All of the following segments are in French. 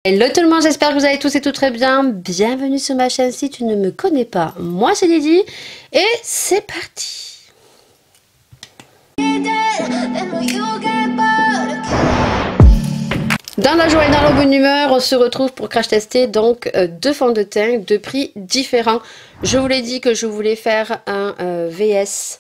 Hello tout le monde, j'espère que vous allez tous et toutes très bien. Bienvenue sur ma chaîne si tu ne me connais pas. Moi c'est Lydie et c'est parti. Dans la joie et dans la bonne humeur, on se retrouve pour crash tester donc deux fonds de teint de prix différents. Je vous l'ai dit que je voulais faire un VS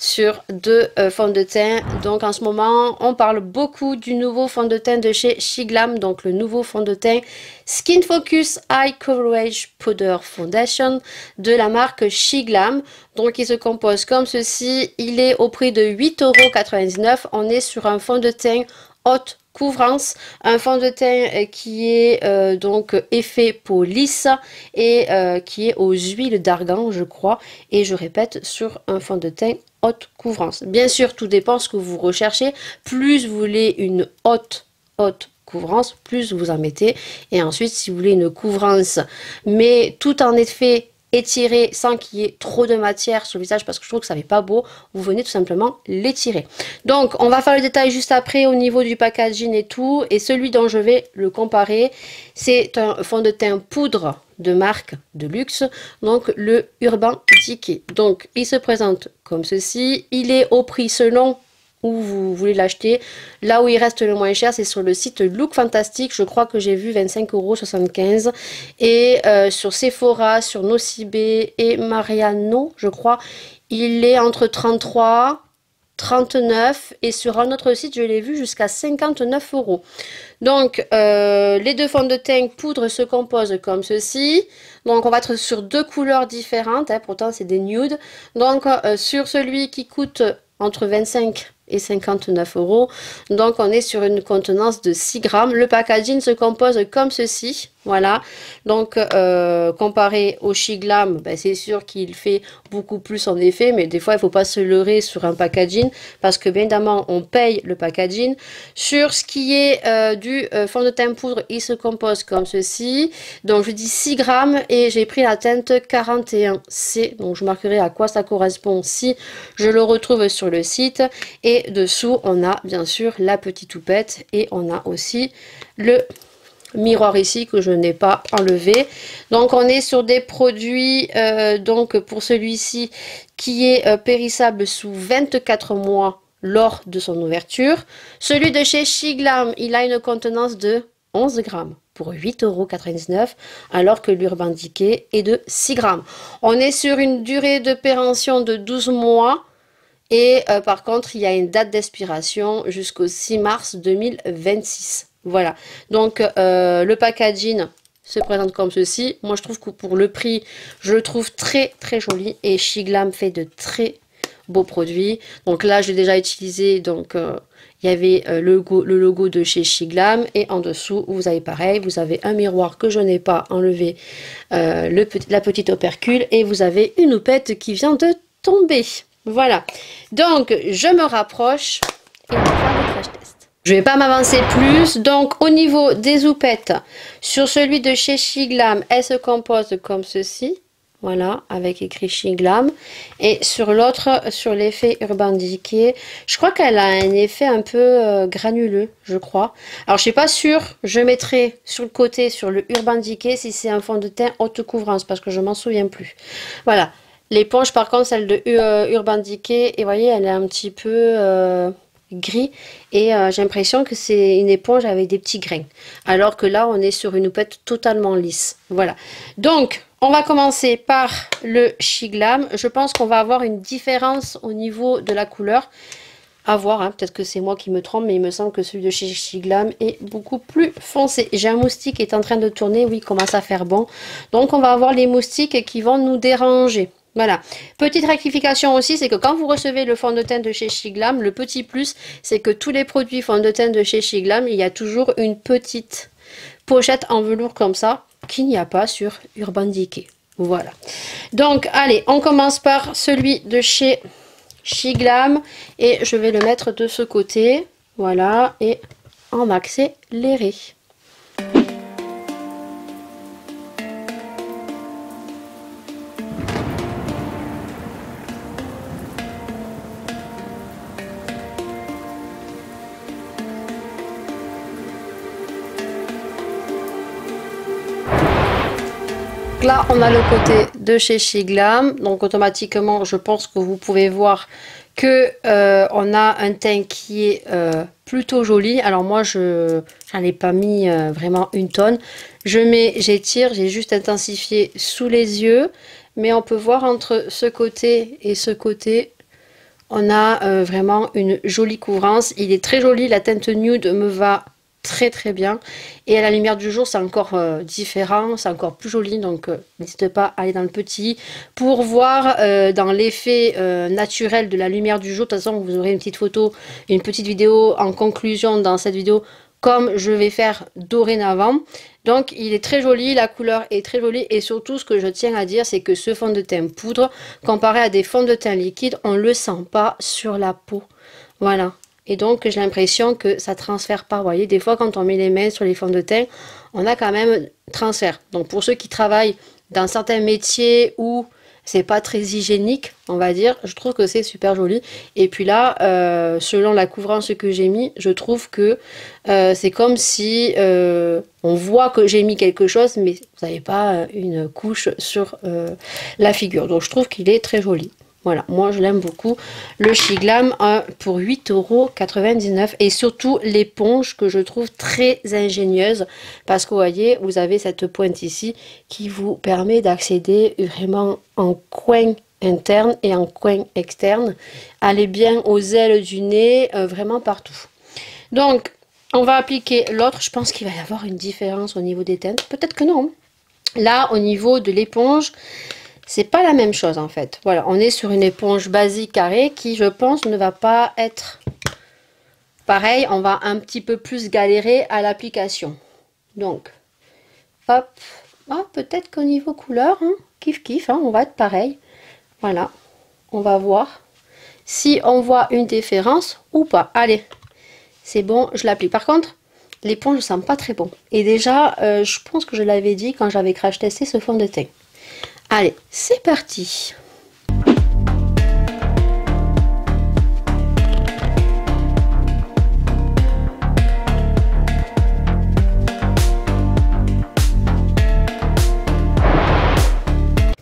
sur deux fonds de teint. Donc en ce moment, on parle beaucoup du nouveau fond de teint de chez Shiglam, donc le nouveau fond de teint Skin Focus High Coverage Powder Foundation de la marque Shiglam. Donc il se compose comme ceci, il est au prix de 8,99 €. On est sur un fond de teint haute couvrance, un fond de teint qui est donc effet peau lisse et qui est aux huiles d'argan je crois, et je répète, sur un fond de teint haute couvrance. Bien sûr, tout dépend ce que vous recherchez. Plus vous voulez une haute couvrance, plus vous en mettez. Et ensuite, si vous voulez une couvrance, mais tout en effet étiré sans qu'il y ait trop de matière sur le visage, parce que je trouve que ça n'est pas beau, vous venez tout simplement l'étirer. Donc, on va faire le détail juste après au niveau du packaging et tout. Et celui dont je vais le comparer, c'est un fond de teint poudre de marque de luxe, donc le Urban Decay. Donc il se présente comme ceci, il est au prix selon où vous voulez l'acheter. Là où il reste le moins cher, c'est sur le site Look Fantastic, je crois que j'ai vu 25,75 €, et sur Sephora, sur Nocibé et Mariano, je crois, il est entre 33 39, et sur un autre site je l'ai vu jusqu'à 59 €. Donc les deux fonds de teint poudre se composent comme ceci. Donc on va être sur deux couleurs différentes, hein, pourtant c'est des nudes. Donc sur celui qui coûte entre 25 et 59 €, donc on est sur une contenance de 6 grammes. Le packaging se compose comme ceci, voilà. Donc comparé au Shiglam, ben, c'est sûr qu'il fait beaucoup plus en effet, mais des fois il ne faut pas se leurrer sur un packaging, parce que bien évidemment on paye le packaging. Sur ce qui est du fond de teint poudre, il se compose comme ceci. Donc je dis 6 grammes et j'ai pris la teinte 41C, donc je marquerai à quoi ça correspond si je le retrouve sur le site. Et dessous on a bien sûr la petite houppette, et on a aussi le miroir ici que je n'ai pas enlevé. Donc on est sur des produits donc pour celui-ci qui est périssable sous 24 mois lors de son ouverture. Celui de chez Shiglam, il a une contenance de 11 grammes pour 8,99 €, alors que l'Urban Decay est de 6 grammes. On est sur une durée de péremption de 12 mois. Et par contre, il y a une date d'expiration jusqu'au 6 mars 2026. Voilà. Donc, le packaging se présente comme ceci. Moi, je trouve que pour le prix, je le trouve très, très joli. Et Shiglam fait de très beaux produits. Donc là, je l'ai déjà utilisé. Donc, il y avait le logo de chez Shiglam. Et en dessous, vous avez pareil. Vous avez un miroir que je n'ai pas enlevé, la petite opercule. Et vous avez une houppette qui vient de tomber. Voilà, donc je me rapproche et on va faire le crash test. Je ne vais pas m'avancer plus. Donc au niveau des houpettes, sur celui de chez Shiglam, elle se compose comme ceci. Voilà, avec écrit Shiglam. Et sur l'autre, sur l'effet Urban Decay, je crois qu'elle a un effet un peu granuleux, je crois. Alors je suis pas sûre, je mettrai sur le côté, sur le Urban Decay, si c'est un fond de teint haute couvrance, parce que je m'en souviens plus. Voilà. L'éponge, par contre, celle de Urban Decay, et vous voyez, elle est un petit peu gris. Et j'ai l'impression que c'est une éponge avec des petits grains. Alors que là, on est sur une houppette totalement lisse. Voilà. Donc, on va commencer par le Shiglam. Je pense qu'on va avoir une différence au niveau de la couleur. À voir, hein, peut-être que c'est moi qui me trompe, mais il me semble que celui de chez Shiglam est beaucoup plus foncé. J'ai un moustique qui est en train de tourner, oui, il commence à faire bon. Donc, on va avoir les moustiques qui vont nous déranger. Voilà. Petite rectification aussi, c'est que quand vous recevez le fond de teint de chez Shiglam, le petit plus, c'est que tous les produits fond de teint de chez Shiglam, il y a toujours une petite pochette en velours comme ça, qu'il n'y a pas sur Urban Decay. Voilà. Donc, allez, on commence par celui de chez Shiglam, et je vais le mettre de ce côté. Voilà, et en accéléré. Là, on a le côté de chez Shiglam. Donc, automatiquement, je pense que vous pouvez voir que on a un teint qui est plutôt joli. Alors, moi, je n'en ai pas mis vraiment une tonne. J'étire, j'ai juste intensifié sous les yeux. Mais on peut voir entre ce côté et ce côté, on a vraiment une jolie couvrance. Il est très joli, la teinte nude me va très très bien, et à la lumière du jour c'est encore différent, c'est encore plus joli, donc n'hésitez pas à aller dans le petit pour voir dans l'effet naturel de la lumière du jour. De toute façon, vous aurez une petite photo, une petite vidéo en conclusion dans cette vidéo, comme je vais faire dorénavant. Donc il est très joli, la couleur est très jolie, et surtout ce que je tiens à dire, c'est que ce fond de teint poudre, comparé à des fonds de teint liquides, on ne le sent pas sur la peau. Voilà. Et donc, j'ai l'impression que ça transfère pas. Vous voyez, des fois, quand on met les mains sur les fonds de teint, on a quand même transfert. Donc, pour ceux qui travaillent dans certains métiers où c'est pas très hygiénique, on va dire, je trouve que c'est super joli. Et puis là, selon la couvrance que j'ai mis, je trouve que c'est comme si on voit que j'ai mis quelque chose, mais vous n'avez pas une couche sur la figure. Donc, je trouve qu'il est très joli. Voilà, moi je l'aime beaucoup, le Shiglam pour 8,99 €, et surtout l'éponge que je trouve très ingénieuse, parce que vous voyez, vous avez cette pointe ici qui vous permet d'accéder vraiment en coin interne et en coin externe, aller bien aux ailes du nez, vraiment partout. Donc on va appliquer l'autre. Je pense qu'il va y avoir une différence au niveau des teintes, peut-être que non. Là, au niveau de l'éponge, c'est pas la même chose en fait. Voilà, on est sur une éponge basique carrée qui, je pense, ne va pas être pareil. On va un petit peu plus galérer à l'application. Donc, hop. Ah, peut-être qu'au niveau couleur, hein, kiff kiff, hein, on va être pareil. Voilà, on va voir si on voit une différence ou pas. Allez, c'est bon, je l'applique. Par contre, l'éponge ne sent pas très bon. Et déjà, je pense que je l'avais dit quand j'avais crash testé ce fond de teint. Allez, c'est parti.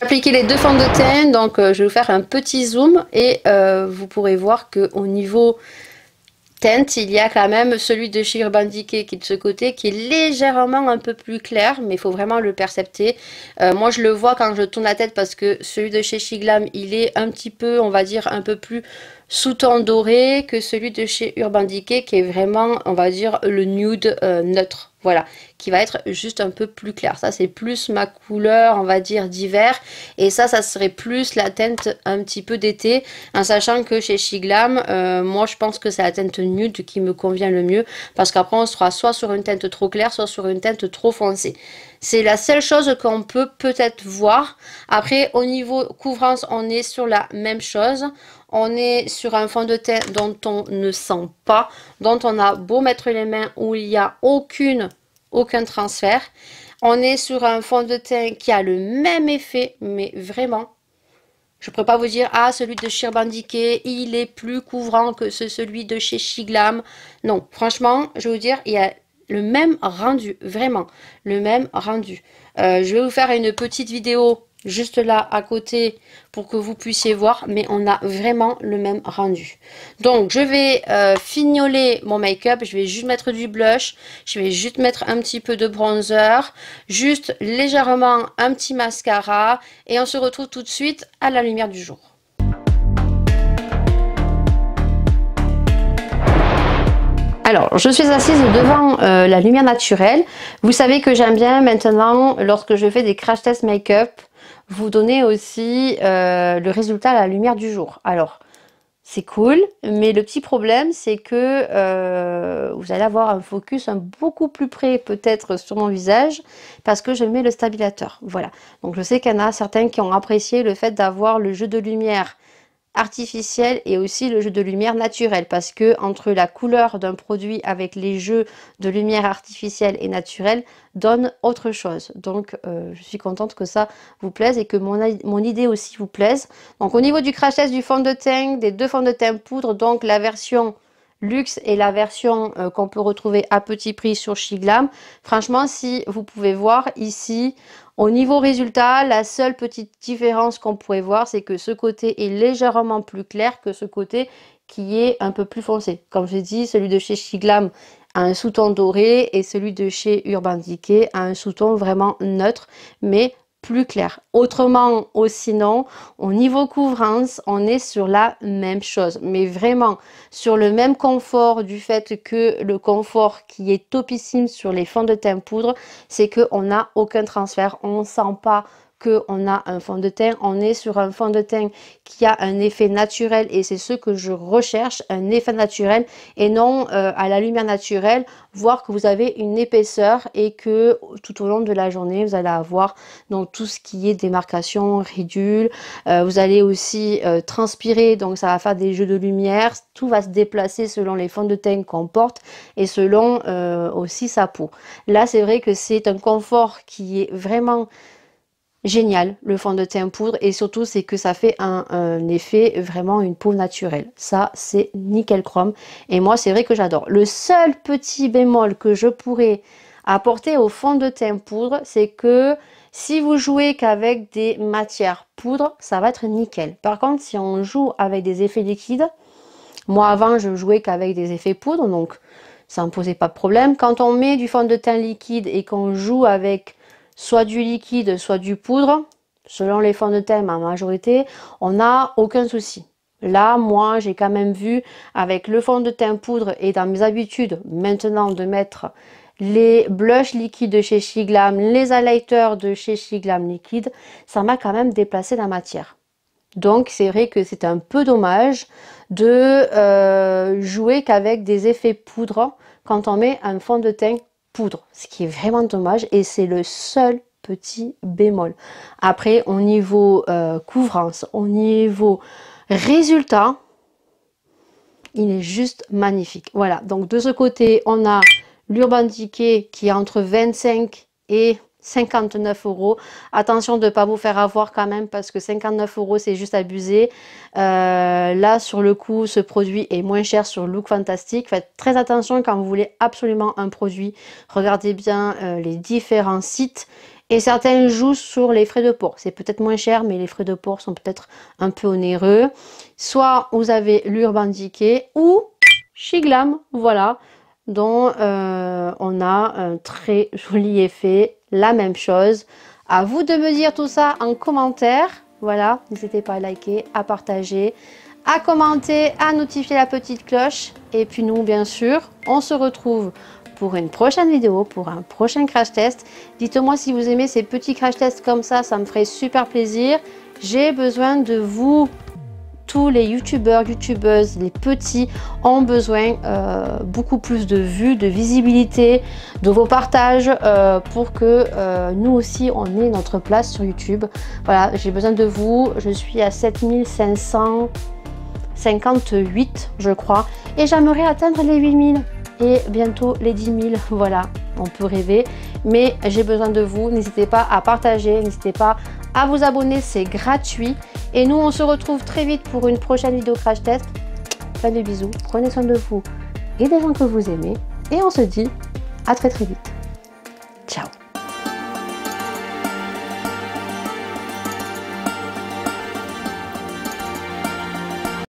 Appliquer les deux fonds de teint, donc je vais vous faire un petit zoom, et vous pourrez voir que au niveau teinte, il y a quand même celui de chez Urban Decay qui est de ce côté, qui est légèrement un peu plus clair, mais il faut vraiment le percepter. Moi je le vois quand je tourne la tête, parce que celui de chez Shiglam, il est un petit peu, on va dire, un peu plus sous-ton doré que celui de chez Urban Decay, qui est vraiment, on va dire, le nude neutre. Voilà, qui va être juste un peu plus clair. Ça, c'est plus ma couleur, on va dire, d'hiver. Et ça serait plus la teinte un petit peu d'été. En sachant que chez Shiglam, moi, je pense que c'est la teinte nude qui me convient le mieux. Parce qu'après, on sera soit sur une teinte trop claire, soit sur une teinte trop foncée. C'est la seule chose qu'on peut peut-être voir. Après, au niveau couvrance, on est sur la même chose. On est sur un fond de teint dont on ne sent pas, dont on a beau mettre les mains, où il n'y a aucun transfert. On est sur un fond de teint qui a le même effet, mais vraiment, je ne pourrais pas vous dire, ah, celui de chez Urban Decay, il est plus couvrant que celui de chez Shiglam. Non, franchement, je vais vous dire, il y a le même rendu, vraiment, le même rendu. Je vais vous faire une petite vidéo juste là à côté pour que vous puissiez voir, mais on a vraiment le même rendu. Donc je vais fignoler mon make-up, je vais juste mettre du blush, je vais juste mettre un petit peu de bronzer, juste légèrement un petit mascara, et on se retrouve tout de suite à la lumière du jour. Alors, je suis assise devant la lumière naturelle. Vous savez que j'aime bien maintenant, lorsque je fais des crash test make-up, vous donner aussi le résultat à la lumière du jour. Alors, c'est cool, mais le petit problème, c'est que vous allez avoir un focus beaucoup plus près peut-être sur mon visage, parce que je mets le stabilisateur. Voilà. Donc, je sais qu'il y en a certains qui ont apprécié le fait d'avoir le jeu de lumière artificielle et aussi le jeu de lumière naturel, parce que entre la couleur d'un produit avec les jeux de lumière artificielle et naturelle donne autre chose. Donc je suis contente que ça vous plaise et que mon idée aussi vous plaise. Donc au niveau du crash test du fond de teint, des deux fonds de teint poudre, donc la version luxe et la version qu'on peut retrouver à petit prix sur Shiglam. Franchement, si vous pouvez voir ici, au niveau résultat, la seule petite différence qu'on pourrait voir, c'est que ce côté est légèrement plus clair que ce côté qui est un peu plus foncé. Comme j'ai dit, celui de chez Shiglam a un sous-ton doré et celui de chez Urban Decay a un sous-ton vraiment neutre, mais plus clair. Autrement, sinon, au niveau couvrance, on est sur la même chose, mais vraiment sur le même confort, du fait que le confort qui est topissime sur les fonds de teint poudre, c'est qu'on n'a aucun transfert, on ne sent pas qu'on a un fond de teint, on est sur un fond de teint qui a un effet naturel et c'est ce que je recherche, un effet naturel et non à la lumière naturelle, voir que vous avez une épaisseur et que tout au long de la journée vous allez avoir donc tout ce qui est démarcation, ridules, vous allez aussi transpirer, donc ça va faire des jeux de lumière, tout va se déplacer selon les fonds de teint qu'on porte et selon aussi sa peau. Là c'est vrai que c'est un confort qui est vraiment génial, le fond de teint poudre, et surtout c'est que ça fait un effet vraiment une peau naturelle. Ça c'est nickel chrome et moi c'est vrai que j'adore. Le seul petit bémol que je pourrais apporter au fond de teint poudre, c'est que si vous jouez qu'avec des matières poudre, ça va être nickel. Par contre, si on joue avec des effets liquides, moi avant je jouais qu'avec des effets poudre, donc ça ne me posait pas de problème. Quand on met du fond de teint liquide et qu'on joue avec soit du liquide, soit du poudre, selon les fonds de teint en majorité, on n'a aucun souci. Là, moi, j'ai quand même vu avec le fond de teint poudre et dans mes habitudes maintenant de mettre les blushs liquides de chez Shiglam, les highlighters de chez Shiglam liquide, ça m'a quand même déplacé la matière. Donc, c'est vrai que c'est un peu dommage de jouer qu'avec des effets poudre quand on met un fond de teint poudre, ce qui est vraiment dommage et c'est le seul petit bémol. Après, au niveau couvrance, au niveau résultat, il est juste magnifique. Voilà, donc de ce côté, on a l'Urban Decay qui est entre 25 et 59 €. Attention de ne pas vous faire avoir quand même parce que 59 € c'est juste abusé. Là sur le coup ce produit est moins cher sur Look Fantastic. Faites très attention quand vous voulez absolument un produit. Regardez bien les différents sites. Et certains jouent sur les frais de port. C'est peut-être moins cher, mais les frais de port sont peut-être un peu onéreux. Soit vous avez l'Urban Decay ou Shiglam, voilà, dont on a un très joli effet, la même chose. À vous de me dire tout ça en commentaire. Voilà, n'hésitez pas à liker, à partager, à commenter, à notifier la petite cloche. Et puis nous, bien sûr, on se retrouve pour une prochaine vidéo, pour un prochain crash test. Dites-moi si vous aimez ces petits crash tests comme ça me ferait super plaisir. J'ai besoin de vous. Tous les youtubeurs, youtubeuses, les petits ont besoin beaucoup plus de vues, de visibilité, de vos partages pour que nous aussi on ait notre place sur YouTube. Voilà, j'ai besoin de vous. Je suis à 7558 je crois et j'aimerais atteindre les 8000 et bientôt les 10 000. Voilà, on peut rêver, mais j'ai besoin de vous. N'hésitez pas à partager, n'hésitez pas à vous abonner, c'est gratuit. Et nous, on se retrouve très vite pour une prochaine vidéo crash test. Plein de bisous, prenez soin de vous et des gens que vous aimez. Et on se dit à très très vite.